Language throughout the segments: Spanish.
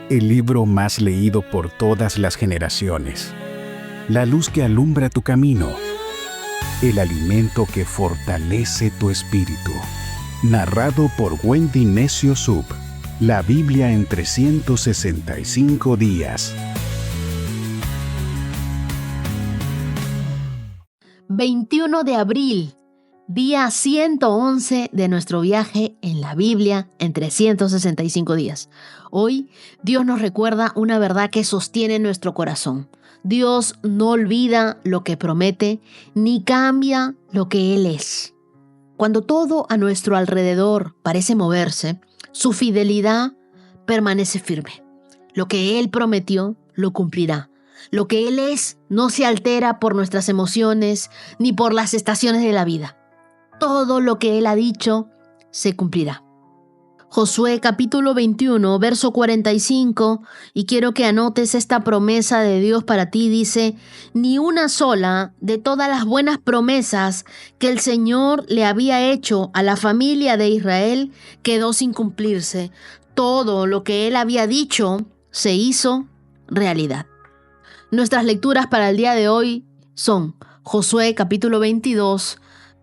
el libro más leído por todas las generaciones, la luz que alumbra tu camino, el alimento que fortalece tu espíritu. Narrado por Wendy Necio Sub, la Biblia en 365 días. 21 de abril, día 111 de nuestro viaje en la Biblia en 365 días. Hoy, Dios nos recuerda una verdad que sostiene nuestro corazón. Dios no olvida lo que promete, ni cambia lo que Él es. Cuando todo a nuestro alrededor parece moverse, su fidelidad permanece firme. Lo que Él prometió, lo cumplirá. Lo que Él es no se altera por nuestras emociones ni por las estaciones de la vida. Todo lo que Él ha dicho se cumplirá. Josué capítulo 21, verso 45, y quiero que anotes esta promesa de Dios para ti, dice: ni una sola de todas las buenas promesas que el Señor le había hecho a la familia de Israel quedó sin cumplirse. Todo lo que Él había dicho se hizo realidad. Nuestras lecturas para el día de hoy son Josué capítulo 22,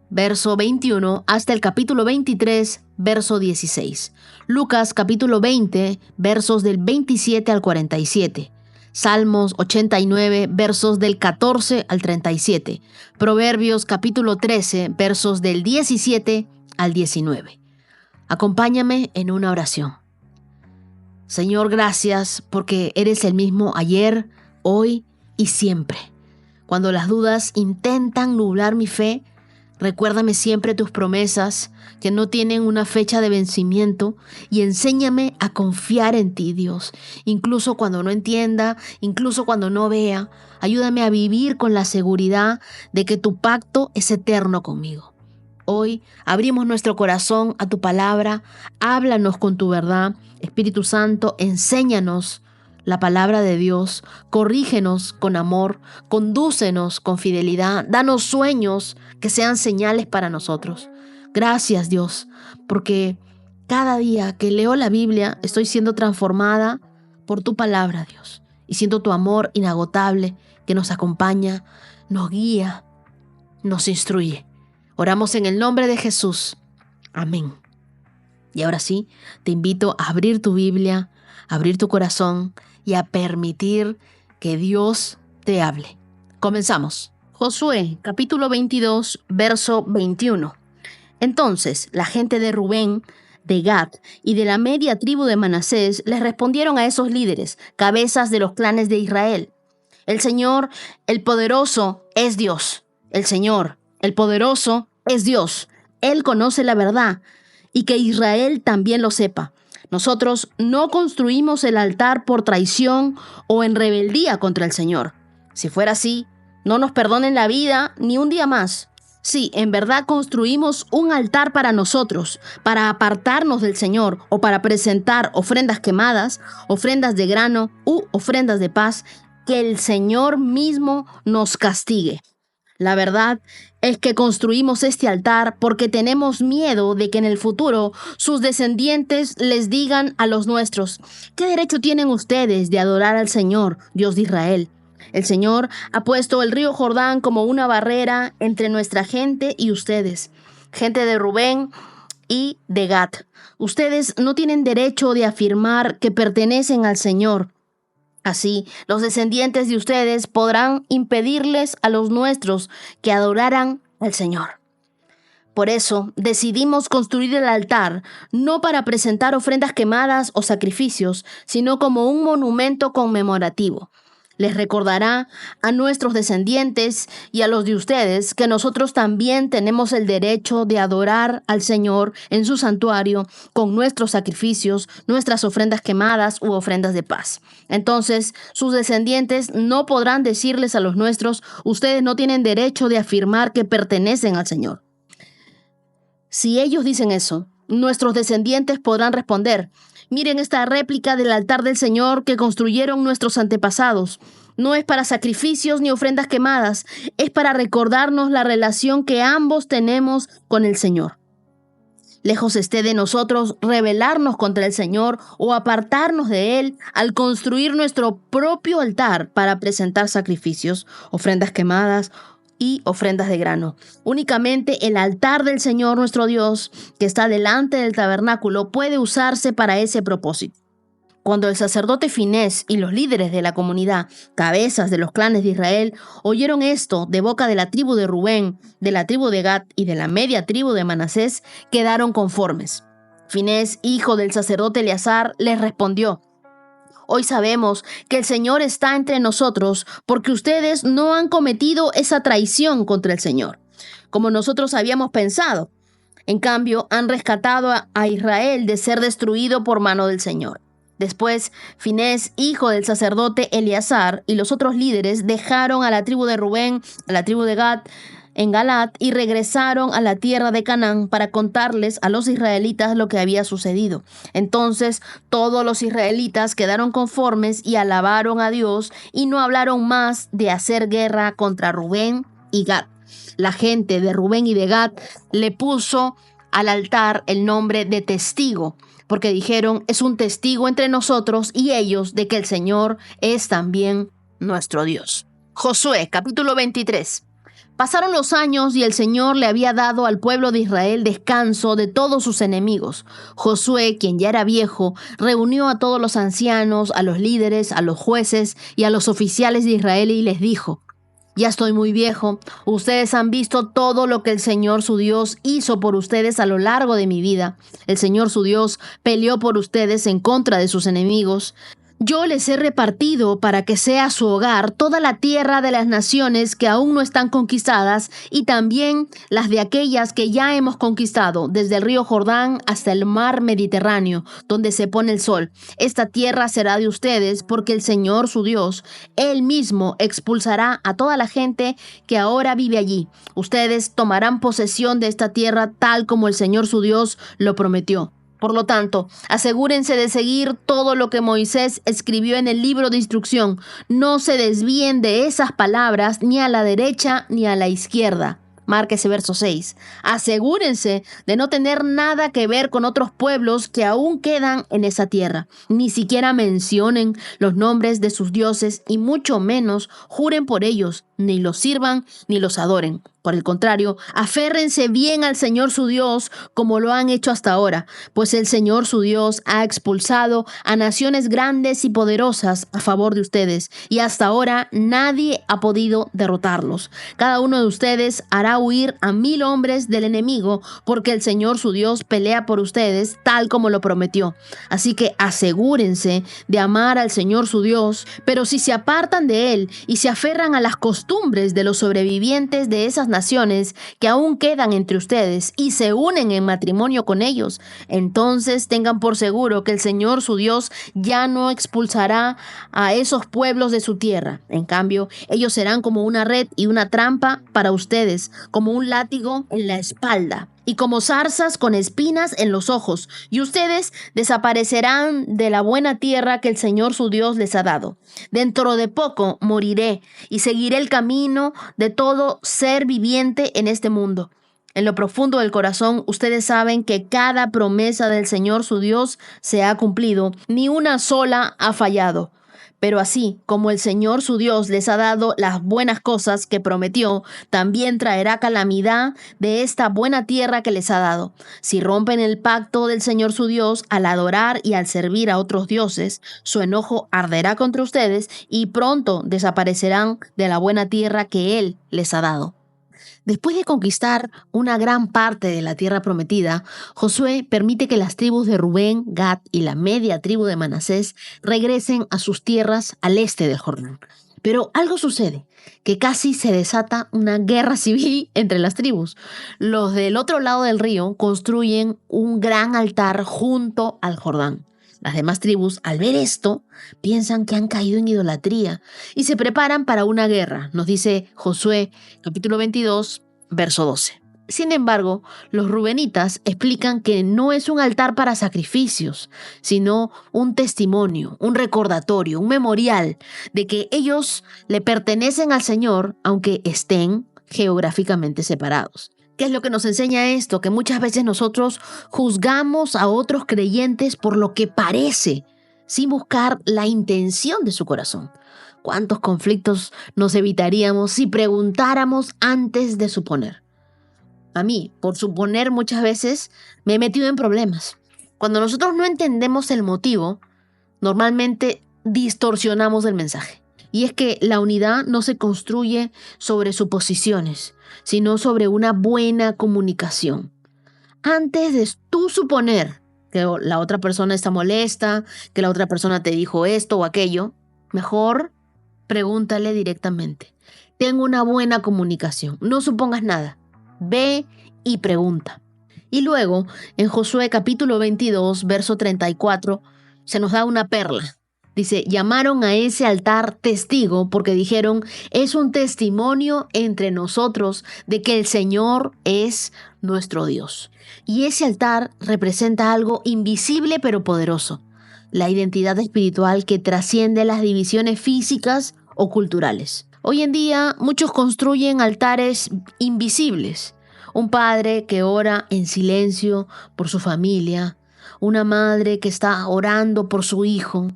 verso 21 hasta el capítulo 23, verso 16. Lucas capítulo 20, versos del 27 al 47. Salmos 89, versos del 14 al 37. Proverbios capítulo 13, versos del 17 al 19. Acompáñame en una oración. Señor, gracias porque eres el mismo ayer, hoy y siempre. Cuando las dudas intentan nublar mi fe, recuérdame siempre tus promesas que no tienen una fecha de vencimiento y enséñame a confiar en ti, Dios. Incluso cuando no entienda, incluso cuando no vea, ayúdame a vivir con la seguridad de que tu pacto es eterno conmigo. Hoy abrimos nuestro corazón a tu palabra, háblanos con tu verdad. Espíritu Santo, enséñanos la palabra de Dios, corrígenos con amor, condúcenos con fidelidad, danos sueños que sean señales para nosotros. Gracias, Dios, porque cada día que leo la Biblia estoy siendo transformada por tu palabra, Dios, y siento tu amor inagotable que nos acompaña, nos guía, nos instruye. Oramos en el nombre de Jesús. Amén. Y ahora sí, te invito a abrir tu Biblia, a abrir tu corazón y a permitir que Dios te hable. Comenzamos. Josué, capítulo 22, verso 21. Entonces, la gente de Rubén, de Gad y de la media tribu de Manasés les respondieron a esos líderes, cabezas de los clanes de Israel: el Señor, el poderoso, es Dios. El Señor, el poderoso, es Dios. Él conoce la verdad, y que Israel también lo sepa. Nosotros no construimos el altar por traición o en rebeldía contra el Señor. Si fuera así, no nos perdonen la vida ni un día más. Sí, en verdad construimos un altar para nosotros, para apartarnos del Señor o para presentar ofrendas quemadas, ofrendas de grano u ofrendas de paz, que el Señor mismo nos castigue. La verdad es que construimos este altar porque tenemos miedo de que en el futuro sus descendientes les digan a los nuestros: ¿qué derecho tienen ustedes de adorar al Señor, Dios de Israel? El Señor ha puesto el río Jordán como una barrera entre nuestra gente y ustedes, gente de Rubén y de Gad. Ustedes no tienen derecho de afirmar que pertenecen al Señor. Así, los descendientes de ustedes podrán impedirles a los nuestros que adoraran al Señor. Por eso, decidimos construir el altar, no para presentar ofrendas quemadas o sacrificios, sino como un monumento conmemorativo. Les recordará a nuestros descendientes y a los de ustedes que nosotros también tenemos el derecho de adorar al Señor en su santuario con nuestros sacrificios, nuestras ofrendas quemadas u ofrendas de paz. Entonces, sus descendientes no podrán decirles a los nuestros: ustedes no tienen derecho de afirmar que pertenecen al Señor. Si ellos dicen eso, nuestros descendientes podrán responder: miren esta réplica del altar del Señor que construyeron nuestros antepasados. No es para sacrificios ni ofrendas quemadas, es para recordarnos la relación que ambos tenemos con el Señor. Lejos esté de nosotros rebelarnos contra el Señor o apartarnos de Él al construir nuestro propio altar para presentar sacrificios, ofrendas quemadas y ofrendas de grano. Únicamente el altar del Señor nuestro Dios, que está delante del tabernáculo, puede usarse para ese propósito. Cuando el sacerdote Finés y los líderes de la comunidad, cabezas de los clanes de Israel, oyeron esto de boca de la tribu de Rubén, de la tribu de Gad y de la media tribu de Manasés, quedaron conformes. Finés, hijo del sacerdote Eleazar, les respondió: Hoy sabemos que el Señor está entre nosotros porque ustedes no han cometido esa traición contra el Señor, como nosotros habíamos pensado. En cambio, han rescatado a Israel de ser destruido por mano del Señor. Después, Finés, hijo del sacerdote Eleazar, y los otros líderes dejaron a la tribu de Rubén, a la tribu de Gad, en Galaad, y regresaron a la tierra de Canaán para contarles a los israelitas lo que había sucedido. Entonces todos los israelitas quedaron conformes y alabaron a Dios y no hablaron más de hacer guerra contra Rubén y Gad. La gente de Rubén y de Gad le puso al altar el nombre de testigo, porque dijeron: es un testigo entre nosotros y ellos de que el Señor es también nuestro Dios. Josué, capítulo 23. Pasaron los años y el Señor le había dado al pueblo de Israel descanso de todos sus enemigos. Josué, quien ya era viejo, reunió a todos los ancianos, a los líderes, a los jueces y a los oficiales de Israel y les dijo: Ya estoy muy viejo. Ustedes han visto todo lo que el Señor su Dios hizo por ustedes a lo largo de mi vida. El Señor su Dios peleó por ustedes en contra de sus enemigos. Yo les he repartido para que sea su hogar toda la tierra de las naciones que aún no están conquistadas y también las de aquellas que ya hemos conquistado, desde el río Jordán hasta el mar Mediterráneo, donde se pone el sol. Esta tierra será de ustedes porque el Señor su Dios, Él mismo expulsará a toda la gente que ahora vive allí. Ustedes tomarán posesión de esta tierra tal como el Señor su Dios lo prometió. Por lo tanto, asegúrense de seguir todo lo que Moisés escribió en el libro de instrucción. No se desvíen de esas palabras ni a la derecha ni a la izquierda. Marca ese verso 6. Asegúrense de no tener nada que ver con otros pueblos que aún quedan en esa tierra. Ni siquiera mencionen los nombres de sus dioses y mucho menos juren por ellos, ni los sirvan ni los adoren. Por el contrario, aférrense bien al Señor su Dios como lo han hecho hasta ahora, pues el Señor su Dios ha expulsado a naciones grandes y poderosas a favor de ustedes, y hasta ahora nadie ha podido derrotarlos. Cada uno de ustedes hará huir a 1000 hombres del enemigo, porque el Señor su Dios pelea por ustedes tal como lo prometió. Así que asegúrense de amar al Señor su Dios, pero si se apartan de Él y se aferran a las costumbres de los sobrevivientes de esas naciones que aún quedan entre ustedes y se unen en matrimonio con ellos, entonces tengan por seguro que el Señor su Dios ya no expulsará a esos pueblos de su tierra. En cambio, ellos serán como una red y una trampa para ustedes, como un látigo en la espalda y como zarzas con espinas en los ojos, y ustedes desaparecerán de la buena tierra que el Señor su Dios les ha dado. Dentro de poco moriré y seguiré el camino de todo ser viviente en este mundo. En lo profundo del corazón, ustedes saben que cada promesa del Señor su Dios se ha cumplido, ni una sola ha fallado. Pero así como el Señor su Dios les ha dado las buenas cosas que prometió, también traerá calamidad de esta buena tierra que les ha dado. Si rompen el pacto del Señor su Dios al adorar y al servir a otros dioses, su enojo arderá contra ustedes y pronto desaparecerán de la buena tierra que Él les ha dado. Después de conquistar una gran parte de la tierra prometida, Josué permite que las tribus de Rubén, Gad y la media tribu de Manasés regresen a sus tierras al este del Jordán. Pero algo sucede, que casi se desata una guerra civil entre las tribus. Los del otro lado del río construyen un gran altar junto al Jordán. Las demás tribus, al ver esto, piensan que han caído en idolatría y se preparan para una guerra, nos dice Josué, capítulo 22, verso 12. Sin embargo, los rubenitas explican que no es un altar para sacrificios, sino un testimonio, un recordatorio, un memorial de que ellos le pertenecen al Señor, aunque estén geográficamente separados. ¿Qué es lo que nos enseña esto? Que muchas veces nosotros juzgamos a otros creyentes por lo que parece, sin buscar la intención de su corazón. ¿Cuántos conflictos nos evitaríamos si preguntáramos antes de suponer? A mí, por suponer, muchas veces me he metido en problemas. Cuando nosotros no entendemos el motivo, normalmente distorsionamos el mensaje. Y es que la unidad no se construye sobre suposiciones, sino sobre una buena comunicación. Antes de tú suponer que la otra persona está molesta, que la otra persona te dijo esto o aquello, mejor pregúntale directamente. Ten una buena comunicación. No supongas nada. Ve y pregunta. Y luego, en Josué capítulo 22, verso 34, se nos da una perla. Dice, llamaron a ese altar testigo porque dijeron, es un testimonio entre nosotros de que el Señor es nuestro Dios. Y ese altar representa algo invisible pero poderoso, la identidad espiritual que trasciende las divisiones físicas o culturales. Hoy en día muchos construyen altares invisibles. Un padre que ora en silencio por su familia, una madre que está orando por su hijo,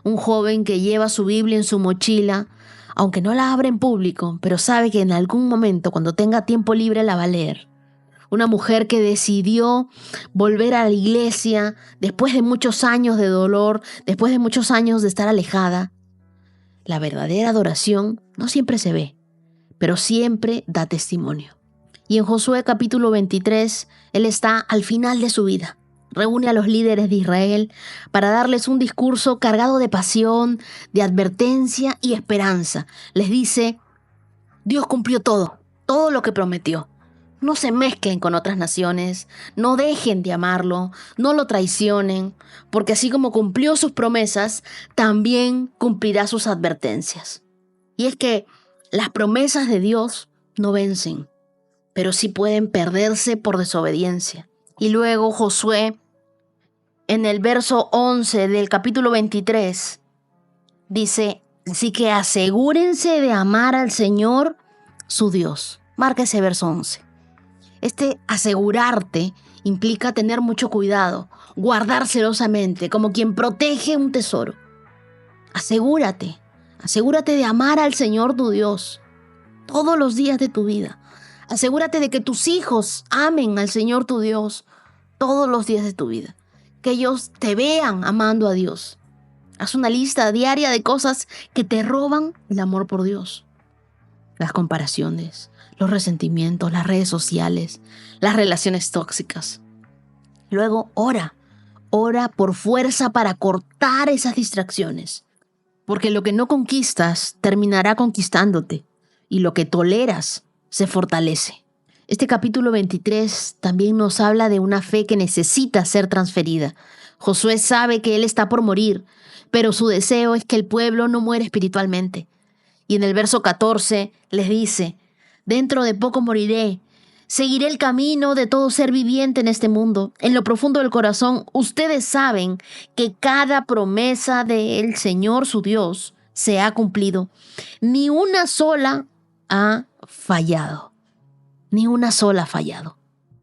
un joven que lleva su Biblia en su mochila, aunque no la abre en público, pero sabe que en algún momento, cuando tenga tiempo libre, la va a leer. Una mujer que decidió volver a la iglesia después de muchos años de dolor, después de muchos años de estar alejada. La verdadera adoración no siempre se ve, pero siempre da testimonio. Y en Josué capítulo 23, él está al final de su vida. Reúne a los líderes de Israel para darles un discurso cargado de pasión, de advertencia y esperanza. Les dice, Dios cumplió todo lo que prometió. No se mezclen con otras naciones, no dejen de amarlo, no lo traicionen, porque así como cumplió sus promesas, también cumplirá sus advertencias. Y es que las promesas de Dios no vencen, pero sí pueden perderse por desobediencia. Y luego Josué, en el verso 11 del capítulo 23, dice, así que asegúrense de amar al Señor, su Dios. Marca ese verso 11. Este asegurarte implica tener mucho cuidado, guardar celosamente, como quien protege un tesoro. Asegúrate de amar al Señor tu Dios todos los días de tu vida. Asegúrate de que tus hijos amen al Señor tu Dios todos los días de tu vida. Que ellos te vean amando a Dios. Haz una lista diaria de cosas que te roban el amor por Dios. Las comparaciones, los resentimientos, las redes sociales, las relaciones tóxicas. Luego ora por fuerza para cortar esas distracciones. Porque lo que no conquistas terminará conquistándote y lo que toleras se fortalece. Este capítulo 23 también nos habla de una fe que necesita ser transferida. Josué sabe que él está por morir, pero su deseo es que el pueblo no muera espiritualmente. Y en el verso 14 les dice, dentro de poco moriré, seguiré el camino de todo ser viviente en este mundo. En lo profundo del corazón, ustedes saben que cada promesa del Señor su Dios se ha cumplido. Ni una sola ha fallado. Ni una sola ha fallado.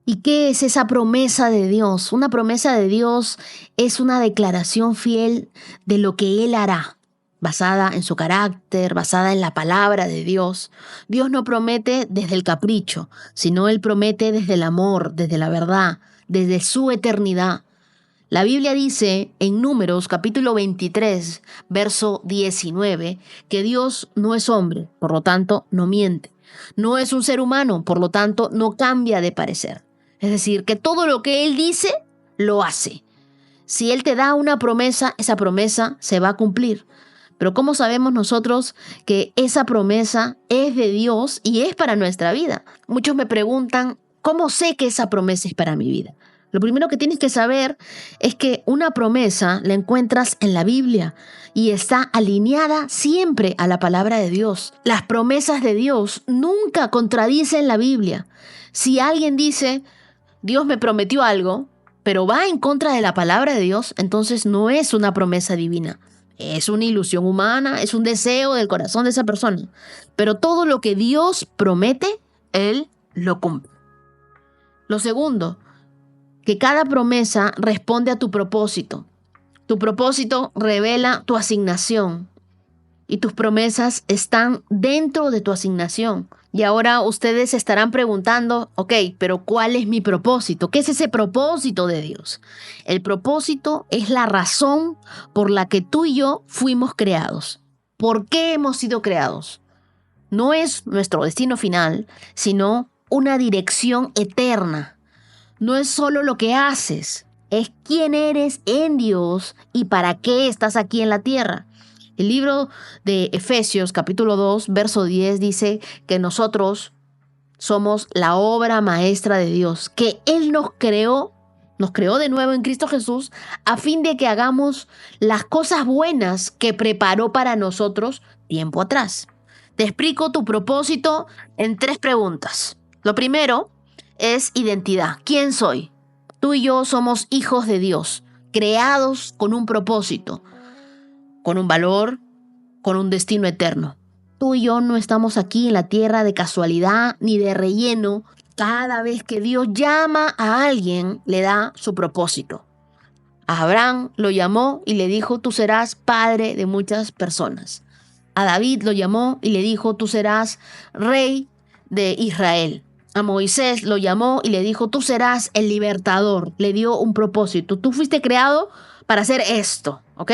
¿Y qué es esa promesa de Dios? Una promesa de Dios es una declaración fiel de lo que Él hará, basada en su carácter, basada en la palabra de Dios. Dios no promete desde el capricho, sino Él promete desde el amor, desde la verdad, desde su eternidad. La Biblia dice en Números capítulo 23, verso 19, que Dios no es hombre, por lo tanto no miente. No es un ser humano, por lo tanto no cambia de parecer. Es decir, que todo lo que Él dice, lo hace. Si Él te da una promesa, esa promesa se va a cumplir. Pero ¿cómo sabemos nosotros que esa promesa es de Dios y es para nuestra vida? Muchos me preguntan, ¿cómo sé que esa promesa es para mi vida? Lo primero que tienes que saber es que una promesa la encuentras en la Biblia y está alineada siempre a la palabra de Dios. Las promesas de Dios nunca contradicen la Biblia. Si alguien dice, Dios me prometió algo, pero va en contra de la palabra de Dios, entonces no es una promesa divina. Es una ilusión humana, es un deseo del corazón de esa persona. Pero todo lo que Dios promete, Él lo cumple. Lo segundo, que cada promesa responde a tu propósito. Tu propósito revela tu asignación y tus promesas están dentro de tu asignación. Y ahora ustedes se estarán preguntando, ok, pero ¿cuál es mi propósito? ¿Qué es ese propósito de Dios? El propósito es la razón por la que tú y yo fuimos creados. ¿Por qué hemos sido creados? No es nuestro destino final, sino una dirección eterna. No es solo lo que haces, es quién eres en Dios y para qué estás aquí en la tierra. El libro de Efesios, capítulo 2, verso 10, dice que nosotros somos la obra maestra de Dios, que Él nos creó de nuevo en Cristo Jesús, a fin de que hagamos las cosas buenas que preparó para nosotros tiempo atrás. Te explico tu propósito en 3 preguntas. Lo primero es identidad. ¿Quién soy? Tú y yo somos hijos de Dios, creados con un propósito, con un valor, con un destino eterno. Tú y yo no estamos aquí en la tierra de casualidad ni de relleno. Cada vez que Dios llama a alguien, le da su propósito. A Abraham lo llamó y le dijo, tú serás padre de muchas personas. A David lo llamó y le dijo, tú serás rey de Israel. A Moisés lo llamó y le dijo, tú serás el libertador. Le dio un propósito. Tú fuiste creado para hacer esto, ¿ok?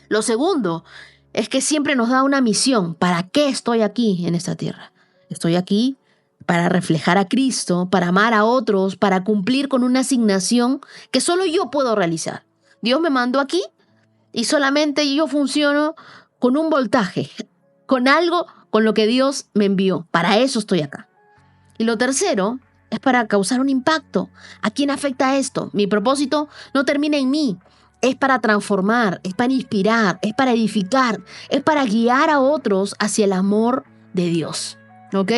Lo segundo es que siempre nos da una misión. ¿Para qué estoy aquí en esta tierra? Estoy aquí para reflejar a Cristo, para amar a otros, para cumplir con una asignación que solo yo puedo realizar. Dios me mandó aquí y solamente yo funciono con un voltaje, con algo con lo que Dios me envió. Para eso estoy acá. Y lo tercero es para causar un impacto. ¿A quién afecta esto? Mi propósito no termina en mí. Es para transformar, es para inspirar, es para edificar, es para guiar a otros hacia el amor de Dios. ¿Ok?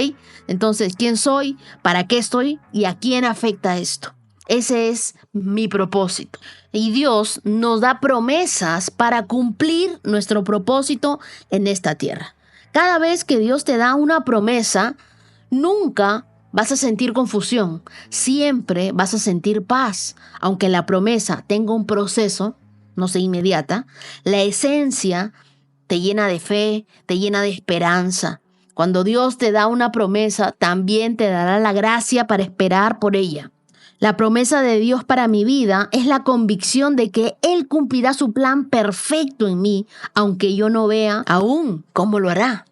Entonces, ¿quién soy? ¿Para qué estoy? ¿Y a quién afecta esto? Ese es mi propósito. Y Dios nos da promesas para cumplir nuestro propósito en esta tierra. Cada vez que Dios te da una promesa, nunca vas a sentir confusión, siempre vas a sentir paz. Aunque la promesa tenga un proceso, no sea inmediata, la esencia te llena de fe, te llena de esperanza. Cuando Dios te da una promesa, también te dará la gracia para esperar por ella. La promesa de Dios para mi vida es la convicción de que Él cumplirá su plan perfecto en mí, aunque yo no vea aún cómo lo hará.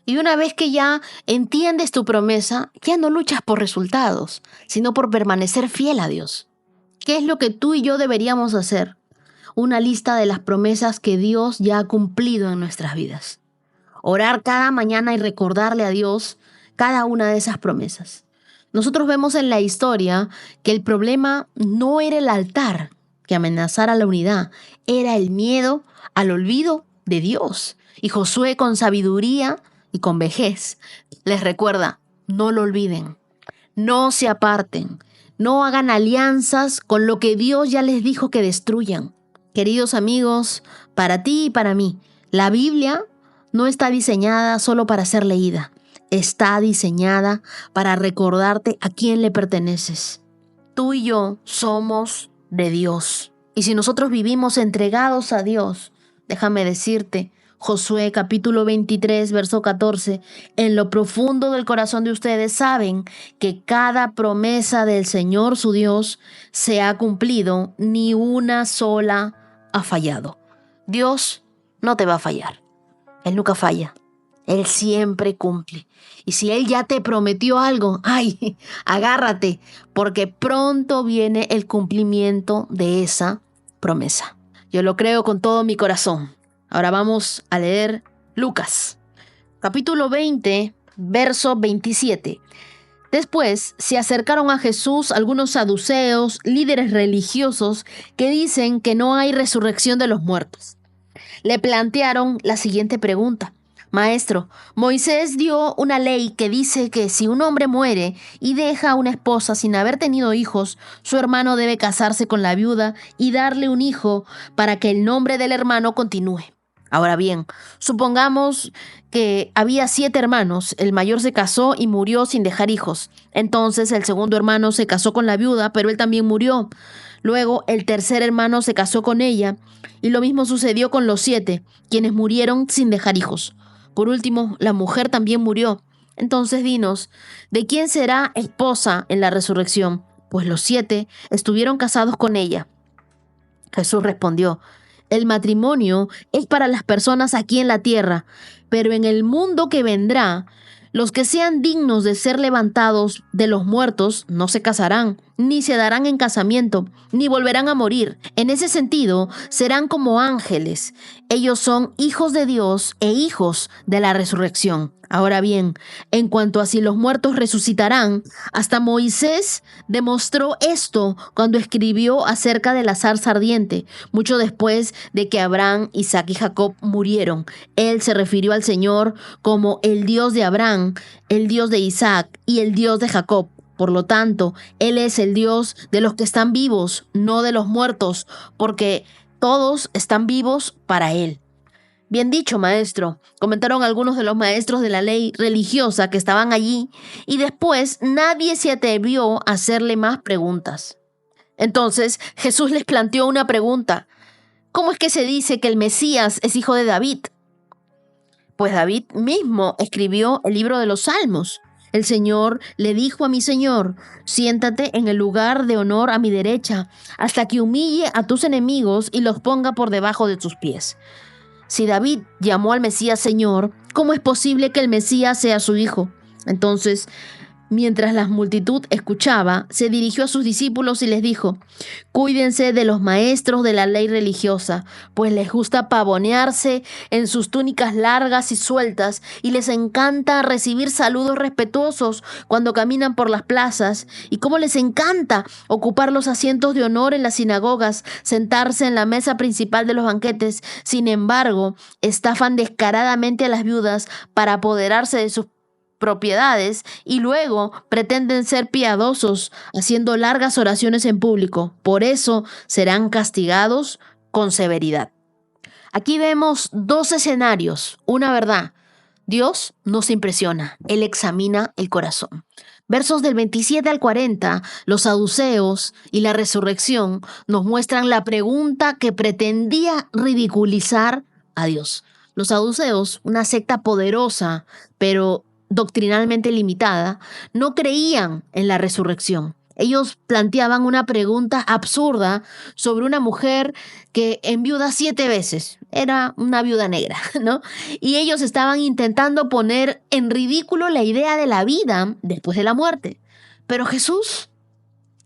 Y una vez que ya entiendes tu promesa, ya no luchas por resultados, sino por permanecer fiel a Dios. ¿Qué es lo que tú y yo deberíamos hacer? Una lista de las promesas que Dios ya ha cumplido en nuestras vidas. Orar cada mañana y recordarle a Dios cada una de esas promesas. Nosotros vemos en la historia que el problema no era el altar que amenazara la unidad, era el miedo al olvido de Dios. Y Josué, con sabiduría y con vejez, les recuerda, no lo olviden, no se aparten, no hagan alianzas con lo que Dios ya les dijo que destruyan. Queridos amigos, para ti y para mí, la Biblia no está diseñada solo para ser leída, está diseñada para recordarte a quién le perteneces. Tú y yo somos de Dios. Y si nosotros vivimos entregados a Dios, déjame decirte, Josué capítulo 23, verso 14, en lo profundo del corazón de ustedes saben que cada promesa del Señor su Dios se ha cumplido, ni una sola ha fallado. Dios no te va a fallar. Él nunca falla. Él siempre cumple. Y si Él ya te prometió algo, ¡ay! Agárrate, porque pronto viene el cumplimiento de esa promesa. Yo lo creo con todo mi corazón. Ahora vamos a leer Lucas, capítulo 20, verso 27. Después se acercaron a Jesús algunos saduceos, líderes religiosos, que dicen que no hay resurrección de los muertos. Le plantearon la siguiente pregunta. Maestro, Moisés dio una ley que dice que si un hombre muere y deja a una esposa sin haber tenido hijos, su hermano debe casarse con la viuda y darle un hijo para que el nombre del hermano continúe. Ahora bien, supongamos que había 7 hermanos. El mayor se casó y murió sin dejar hijos. Entonces el segundo hermano se casó con la viuda, pero él también murió. Luego el tercer hermano se casó con ella y lo mismo sucedió con los 7, quienes murieron sin dejar hijos. Por último, la mujer también murió. Entonces dinos, ¿de quién será esposa en la resurrección? Pues los 7 estuvieron casados con ella. Jesús respondió: el matrimonio es para las personas aquí en la tierra, pero en el mundo que vendrá, los que sean dignos de ser levantados de los muertos no se casarán, ni se darán en casamiento, ni volverán a morir. En ese sentido, serán como ángeles. Ellos son hijos de Dios e hijos de la resurrección. Ahora bien, en cuanto a si los muertos resucitarán, hasta Moisés demostró esto cuando escribió acerca de la zarza ardiente, mucho después de que Abraham, Isaac y Jacob murieron. Él se refirió al Señor como el Dios de Abraham, el Dios de Isaac y el Dios de Jacob. Por lo tanto, Él es el Dios de los que están vivos, no de los muertos, porque todos están vivos para Él. Bien dicho, maestro, comentaron algunos de los maestros de la ley religiosa que estaban allí, y después nadie se atrevió a hacerle más preguntas. Entonces Jesús les planteó una pregunta: ¿cómo es que se dice que el Mesías es hijo de David? Pues David mismo escribió el libro de los Salmos. El Señor le dijo a mi Señor: siéntate en el lugar de honor a mi derecha, hasta que humille a tus enemigos y los ponga por debajo de tus pies. Si David llamó al Mesías Señor, ¿cómo es posible que el Mesías sea su hijo? Entonces, mientras la multitud escuchaba, se dirigió a sus discípulos y les dijo: cuídense de los maestros de la ley religiosa, pues les gusta pavonearse en sus túnicas largas y sueltas, y les encanta recibir saludos respetuosos cuando caminan por las plazas, y cómo les encanta ocupar los asientos de honor en las sinagogas, sentarse en la mesa principal de los banquetes. Sin embargo, estafan descaradamente a las viudas para apoderarse de sus propiedades y luego pretenden ser piadosos haciendo largas oraciones en público. Por eso serán castigados con severidad. Aquí vemos 2 escenarios, una verdad: Dios no se impresiona, Él examina el corazón. Versos del 27 al 40, los saduceos y la resurrección nos muestran la pregunta que pretendía ridiculizar a Dios. Los saduceos, una secta poderosa, pero doctrinalmente limitada, no creían en la resurrección. Ellos planteaban una pregunta absurda sobre una mujer que enviuda 7 veces. Era una viuda negra, ¿no? Y ellos estaban intentando poner en ridículo la idea de la vida después de la muerte. Pero Jesús,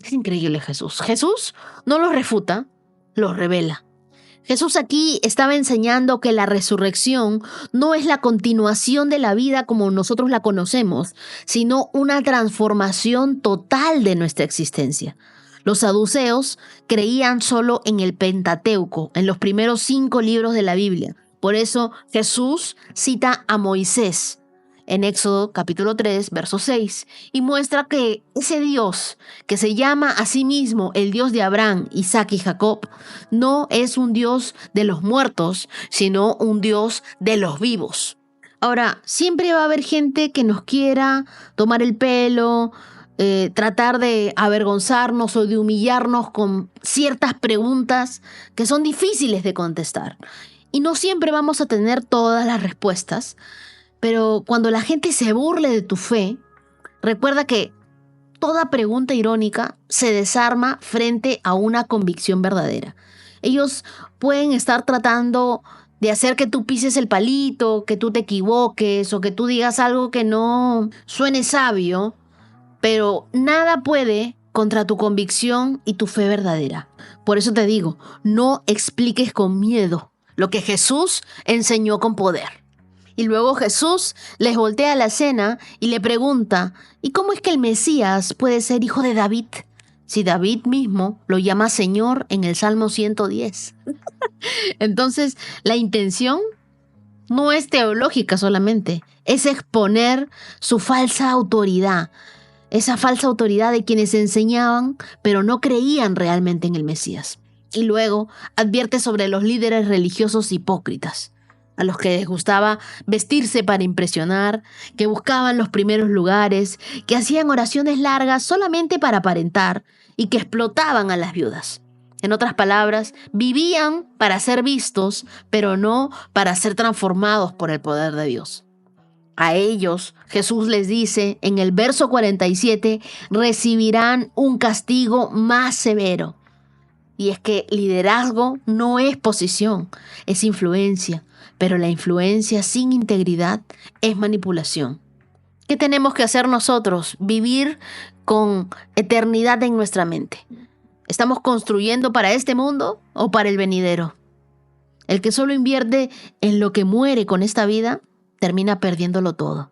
es increíble Jesús. Jesús no los refuta, los revela. Jesús aquí estaba enseñando que la resurrección no es la continuación de la vida como nosotros la conocemos, sino una transformación total de nuestra existencia. Los saduceos creían solo en el Pentateuco, en los primeros 5 libros de la Biblia. Por eso Jesús cita a Moisés en Éxodo capítulo 3, verso 6, y muestra que ese Dios, que se llama a sí mismo el Dios de Abraham, Isaac y Jacob, no es un Dios de los muertos, sino un Dios de los vivos. Ahora, siempre va a haber gente que nos quiera tomar el pelo, tratar de avergonzarnos o de humillarnos con ciertas preguntas que son difíciles de contestar. Y no siempre vamos a tener todas las respuestas. Pero cuando la gente se burle de tu fe, recuerda que toda pregunta irónica se desarma frente a una convicción verdadera. Ellos pueden estar tratando de hacer que tú pises el palito, que tú te equivoques o que tú digas algo que no suene sabio, pero nada puede contra tu convicción y tu fe verdadera. Por eso te digo, no expliques con miedo lo que Jesús enseñó con poder. Y luego Jesús les voltea la escena y le pregunta: ¿y cómo es que el Mesías puede ser hijo de David? Si David mismo lo llama Señor en el Salmo 110. Entonces, la intención no es teológica solamente, es exponer su falsa autoridad. Esa falsa autoridad de quienes enseñaban, pero no creían realmente en el Mesías. Y luego advierte sobre los líderes religiosos hipócritas. a los que les gustaba vestirse para impresionar, que buscaban los primeros lugares, que hacían oraciones largas solamente para aparentar y que explotaban a las viudas. En otras palabras, vivían para ser vistos, pero no para ser transformados por el poder de Dios. A ellos, Jesús les dice en el verso 47, recibirán un castigo más severo. Y es que liderazgo no es posición, es influencia, pero la influencia sin integridad es manipulación. ¿Qué tenemos que hacer nosotros? Vivir con eternidad en nuestra mente. ¿Estamos construyendo para este mundo o para el venidero? El que solo invierte en lo que muere con esta vida, termina perdiéndolo todo.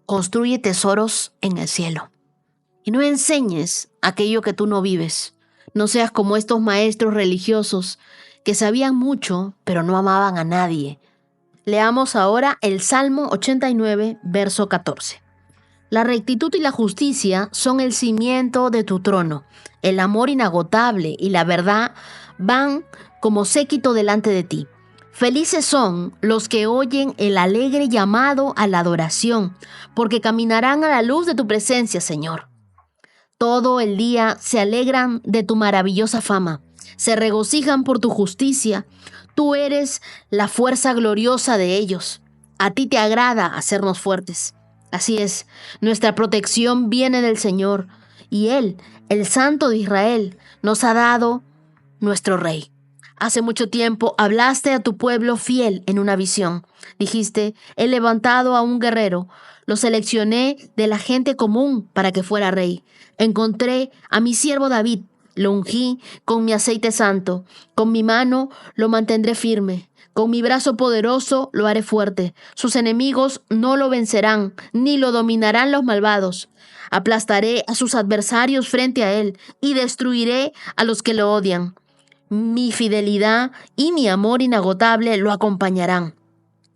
Construye tesoros en el cielo. Y no enseñes aquello que tú no vives. No seas como estos maestros religiosos que sabían mucho, pero no amaban a nadie. Leamos ahora el Salmo 89, verso 14. La rectitud y la justicia son el cimiento de tu trono. El amor inagotable y la verdad van como séquito delante de ti. Felices son los que oyen el alegre llamado a la adoración, porque caminarán a la luz de tu presencia, Señor. Todo el día se alegran de tu maravillosa fama, se regocijan por tu justicia. Tú eres la fuerza gloriosa de ellos. A ti te agrada hacernos fuertes. Así es, nuestra protección viene del Señor, y Él, el Santo de Israel, nos ha dado nuestro Rey. Hace mucho tiempo hablaste a tu pueblo fiel en una visión. Dijiste, he levantado a un guerrero, lo seleccioné de la gente común para que fuera rey. Encontré a mi siervo David, lo ungí con mi aceite santo, con mi mano lo mantendré firme. Con mi brazo poderoso lo haré fuerte. Sus enemigos no lo vencerán, ni lo dominarán los malvados. Aplastaré a sus adversarios frente a él y destruiré a los que lo odian. Mi fidelidad y mi amor inagotable lo acompañarán,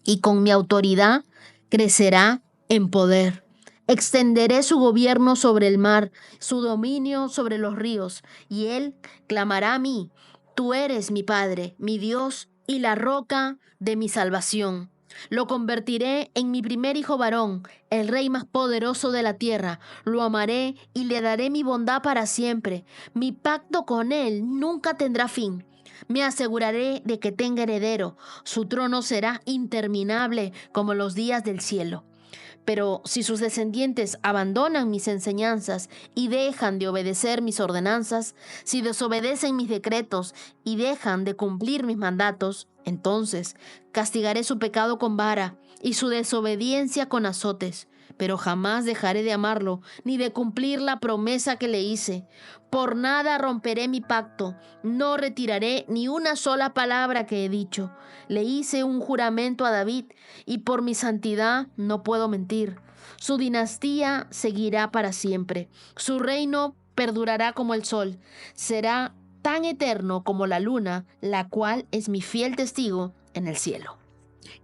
y con mi autoridad crecerá en poder. Extenderé su gobierno sobre el mar, su dominio sobre los ríos, y él clamará a mí. Tú eres mi Padre, mi Dios y la roca de mi salvación. Lo convertiré en mi primer hijo varón, el rey más poderoso de la tierra. Lo amaré y le daré mi bondad para siempre. Mi pacto con él nunca tendrá fin. Me aseguraré de que tenga heredero. Su trono será interminable como los días del cielo. Pero si sus descendientes abandonan mis enseñanzas y dejan de obedecer mis ordenanzas, si desobedecen mis decretos y dejan de cumplir mis mandatos, entonces castigaré su pecado con vara y su desobediencia con azotes. Pero jamás dejaré de amarlo ni de cumplir la promesa que le hice. Por nada romperé mi pacto, no retiraré ni una sola palabra que he dicho. Le hice un juramento a David y por mi santidad no puedo mentir. Su dinastía seguirá para siempre. Su reino perdurará como el sol. Será tan eterno como la luna, la cual es mi fiel testigo en el cielo.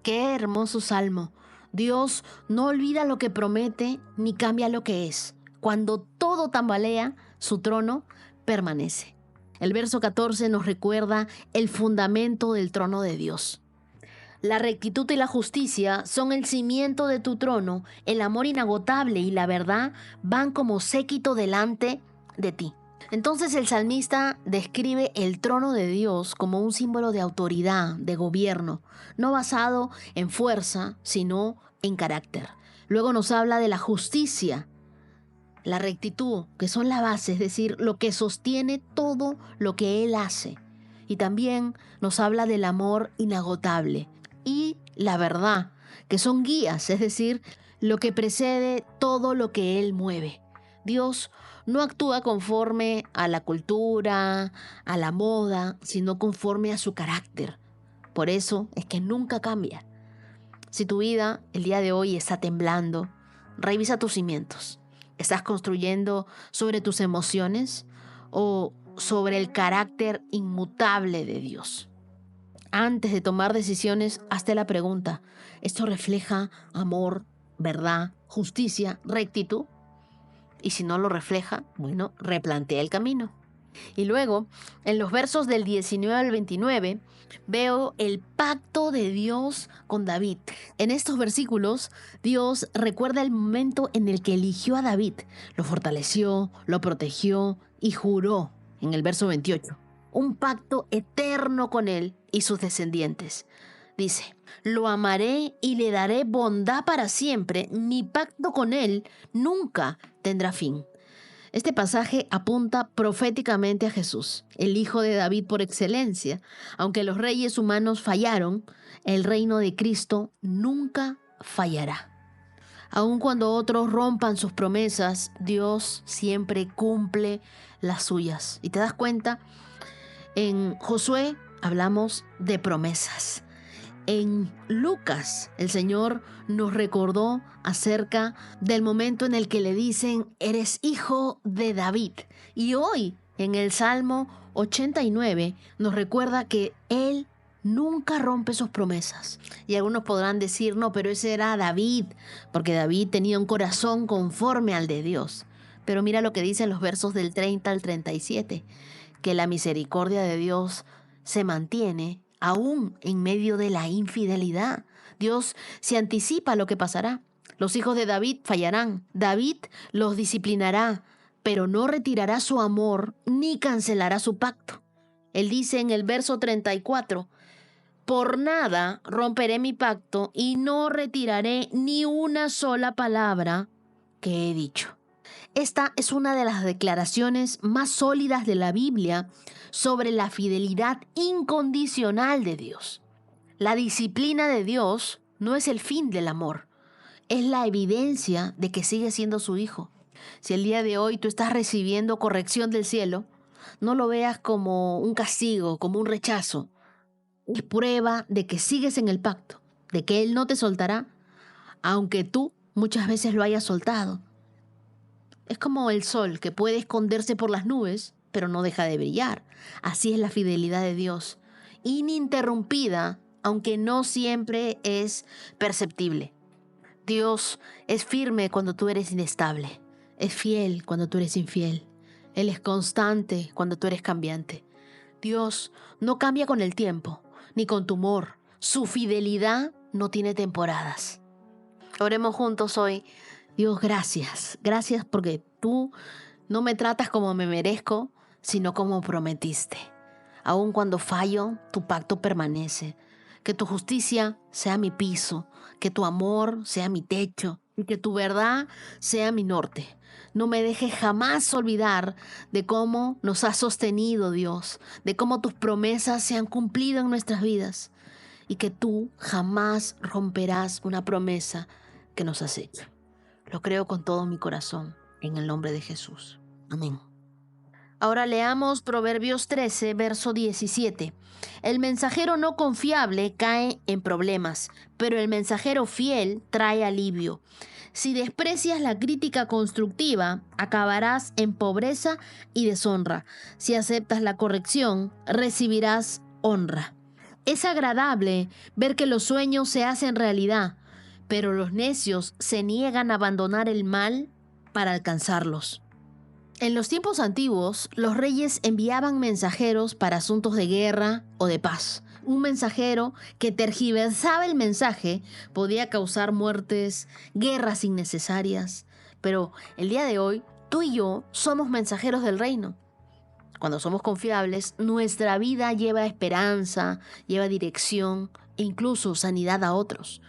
Qué hermoso salmo. Dios no olvida lo que promete ni cambia lo que es. Cuando todo tambalea, su trono permanece. El verso 14 nos recuerda el fundamento del trono de Dios. La rectitud y la justicia son el cimiento de tu trono, el amor inagotable y la verdad van como séquito delante de ti. Entonces el salmista describe el trono de Dios como un símbolo de autoridad, de gobierno, no basado en fuerza, sino en carácter. Luego nos habla de la justicia, la rectitud, que son la base, es decir, lo que sostiene todo lo que Él hace. Y también nos habla del amor inagotable y la verdad, que son guías, es decir, lo que precede todo lo que Él mueve. Dios no actúa conforme a la cultura, a la moda, sino conforme a su carácter. Por eso es que nunca cambia. Si tu vida el día de hoy está temblando, revisa tus cimientos. ¿Estás construyendo sobre tus emociones o sobre el carácter inmutable de Dios? Antes de tomar decisiones, hazte la pregunta: ¿esto refleja amor, verdad, justicia, rectitud? Y si no lo refleja, bueno, replantea el camino. Y luego, en los versos del 19 al 29, veo el pacto de Dios con David. En estos versículos, Dios recuerda el momento en el que eligió a David, lo fortaleció, lo protegió y juró, en el verso 28, un pacto eterno con él y sus descendientes. Dice, lo amaré y le daré bondad para siempre, mi pacto con él nunca tendrá fin. Este pasaje apunta proféticamente a Jesús, el hijo de David por excelencia. Aunque los reyes humanos fallaron, el reino de Cristo nunca fallará. Aun cuando otros rompan sus promesas, Dios siempre cumple las suyas. ¿Y te das cuenta? En Josué hablamos de promesas. En Lucas, el Señor nos recordó acerca del momento en el que le dicen, eres hijo de David. Y hoy, en el Salmo 89, nos recuerda que Él nunca rompe sus promesas. Y algunos podrán decir, no, pero ese era David, porque David tenía un corazón conforme al de Dios. Pero mira lo que dicen los versos del 30 al 37, que la misericordia de Dios se mantiene aún en medio de la infidelidad. Dios se anticipa a lo que pasará. Los hijos de David fallarán. David los disciplinará, pero no retirará su amor ni cancelará su pacto. Él dice en el verso 34, por nada romperé mi pacto y no retiraré ni una sola palabra que he dicho. Esta es una de las declaraciones más sólidas de la Biblia sobre la fidelidad incondicional de Dios. La disciplina de Dios no es el fin del amor, es la evidencia de que sigue siendo su hijo. Si el día de hoy tú estás recibiendo corrección del cielo, no lo veas como un castigo, como un rechazo. Es prueba de que sigues en el pacto, de que Él no te soltará, aunque tú muchas veces lo hayas soltado. Es como el sol que puede esconderse por las nubes, pero no deja de brillar. Así es la fidelidad de Dios, ininterrumpida, aunque no siempre es perceptible. Dios es firme cuando tú eres inestable, es fiel cuando tú eres infiel. Él es constante cuando tú eres cambiante. Dios no cambia con el tiempo, ni con tu humor. Su fidelidad no tiene temporadas. Oremos juntos hoy. Dios, gracias. Gracias porque tú no me tratas como me merezco, sino como prometiste. Aun cuando fallo, tu pacto permanece. Que tu justicia sea mi piso, que tu amor sea mi techo y que tu verdad sea mi norte. No me dejes jamás olvidar de cómo nos has sostenido, Dios, de cómo tus promesas se han cumplido en nuestras vidas y que tú jamás romperás una promesa que nos has hecho. Lo creo con todo mi corazón, en el nombre de Jesús. Amén. Ahora leamos Proverbios 13, verso 17. El mensajero no confiable cae en problemas, pero el mensajero fiel trae alivio. Si desprecias la crítica constructiva, acabarás en pobreza y deshonra. Si aceptas la corrección, recibirás honra. Es agradable ver que los sueños se hacen realidad, pero los necios se niegan a abandonar el mal para alcanzarlos. En los tiempos antiguos, los reyes enviaban mensajeros para asuntos de guerra o de paz. Un mensajero que tergiversaba el mensaje podía causar muertes, guerras innecesarias. Pero el día de hoy, tú y yo somos mensajeros del reino. Cuando somos confiables, nuestra vida lleva esperanza, lleva dirección e incluso sanidad a otros.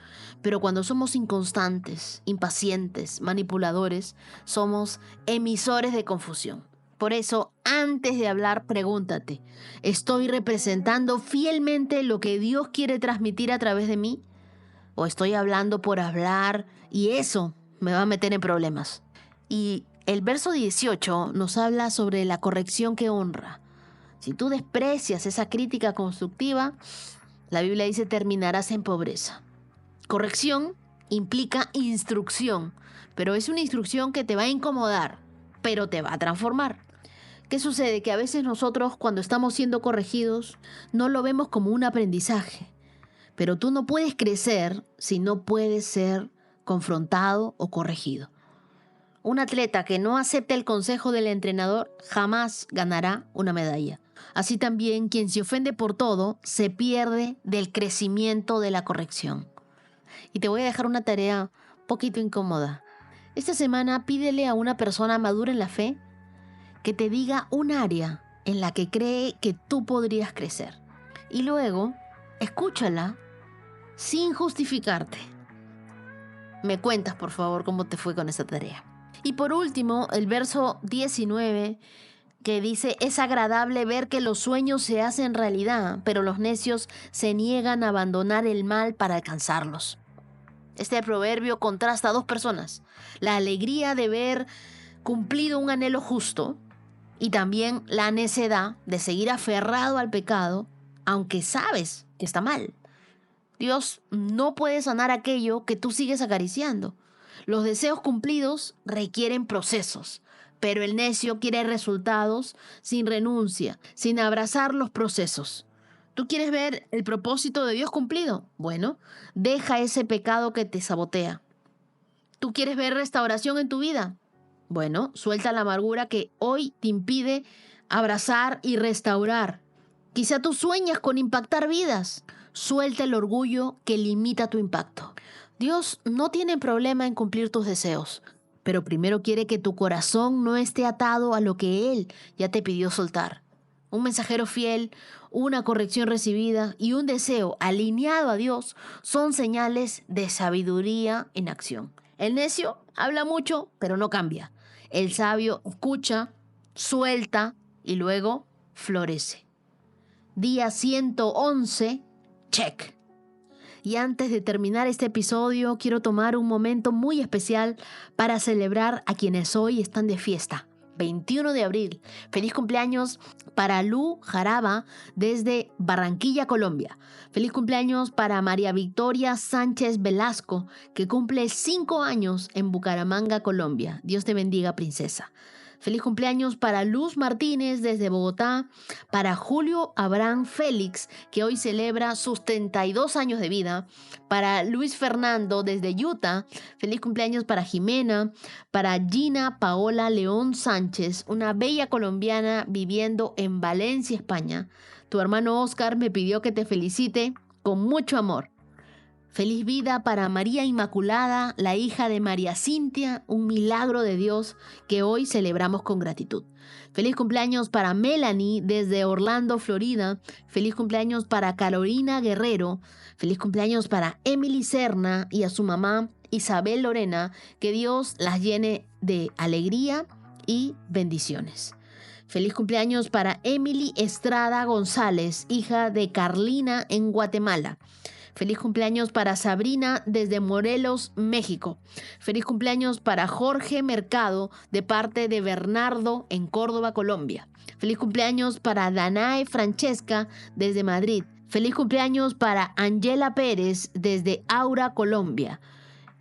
Pero cuando somos inconstantes, impacientes, manipuladores, somos emisores de confusión. Por eso, antes de hablar, pregúntate, ¿estoy representando fielmente lo que Dios quiere transmitir a través de mí? ¿O estoy hablando por hablar y eso me va a meter en problemas? Y el verso 18 nos habla sobre la corrección que honra. Si tú desprecias esa crítica constructiva, la Biblia dice terminarás en pobreza. Corrección implica instrucción, pero es una instrucción que te va a incomodar, pero te va a transformar. ¿Qué sucede? Que a veces nosotros cuando estamos siendo corregidos no lo vemos como un aprendizaje, pero tú no puedes crecer si no puedes ser confrontado o corregido. un atleta que no acepte el consejo del entrenador jamás ganará una medalla. Así también, quien se ofende por todo se pierde del crecimiento de la corrección. Y te voy a dejar una tarea un poquito incómoda. Esta semana pídele a una persona madura en la fe que te diga un área en la que cree que tú podrías crecer. Y luego, escúchala sin justificarte. Me cuentas, por favor, cómo te fue con esa tarea. Y por último, el verso 19, que dice: es agradable ver que los sueños se hacen realidad, pero los necios se niegan a abandonar el mal para alcanzarlos. Este proverbio contrasta a dos personas: la alegría de ver cumplido un anhelo justo y también la necedad de seguir aferrado al pecado, aunque sabes que está mal. Dios no puede sanar aquello que tú sigues acariciando. Los deseos cumplidos requieren procesos, pero el necio quiere resultados sin renuncia, sin abrazar los procesos. ¿Tú quieres ver el propósito de Dios cumplido? Bueno, deja ese pecado que te sabotea. ¿Tú quieres ver restauración en tu vida? Bueno, suelta la amargura que hoy te impide abrazar y restaurar. Quizá tú sueñas con impactar vidas. Suelta el orgullo que limita tu impacto. Dios no tiene problema en cumplir tus deseos, pero primero quiere que tu corazón no esté atado a lo que Él ya te pidió soltar. Un mensajero fiel, una corrección recibida y un deseo alineado a Dios son señales de sabiduría en acción. El necio habla mucho, pero no cambia. El sabio escucha, suelta y luego florece. Día 111, check. Y antes de terminar este episodio, quiero tomar un momento muy especial para celebrar a quienes hoy están de fiesta. 21 de abril. Feliz cumpleaños para Lu Jaraba desde Barranquilla, Colombia. Feliz cumpleaños para María Victoria Sánchez Velasco, que cumple 5 años en Bucaramanga, Colombia. Dios te bendiga, princesa. Feliz cumpleaños para Luz Martínez desde Bogotá, para Julio Abraham Félix, que hoy celebra sus 32 años de vida, para Luis Fernando desde Utah. Feliz cumpleaños para Jimena, para Gina Paola León Sánchez, una bella colombiana viviendo en Valencia, España. Tu hermano Oscar me pidió que te felicite con mucho amor. Feliz vida para María Inmaculada, la hija de María Cintia, un milagro de Dios que hoy celebramos con gratitud. Feliz cumpleaños para Melanie desde Orlando, Florida. Feliz cumpleaños para Carolina Guerrero. Feliz cumpleaños para Emily Serna y a su mamá Isabel Lorena. Que Dios las llene de alegría y bendiciones. Feliz cumpleaños para Emily Estrada González, hija de Carlina en Guatemala. Feliz cumpleaños para Sabrina desde Morelos, México. Feliz cumpleaños para Jorge Mercado de parte de Bernardo en Córdoba, Colombia. Feliz cumpleaños para Danae Francesca desde Madrid. Feliz cumpleaños para Angela Pérez desde Aura, Colombia.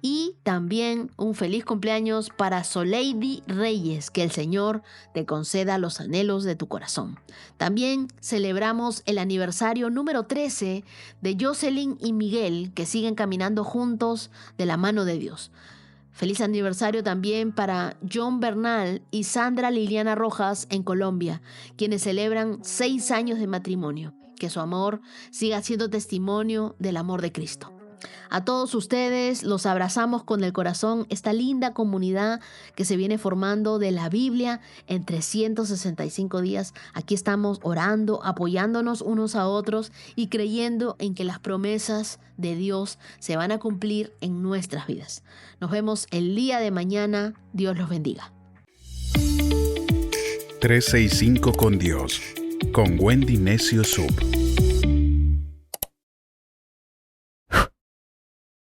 Y también un feliz cumpleaños para Soleidi Reyes, que el Señor te conceda los anhelos de tu corazón. También celebramos el aniversario número 13 de Jocelyn y Miguel, que siguen caminando juntos de la mano de Dios. Feliz aniversario también para John Bernal y Sandra Liliana Rojas en Colombia, quienes celebran 6 años de matrimonio. Que su amor siga siendo testimonio del amor de Cristo. A todos ustedes los abrazamos con el corazón, esta linda comunidad que se viene formando de la Biblia en 365 días. Aquí estamos orando, apoyándonos unos a otros y creyendo en que las promesas de Dios se van a cumplir en nuestras vidas. Nos vemos el día de mañana. Dios los bendiga. 365 con Dios, con Wendy Necio Sub.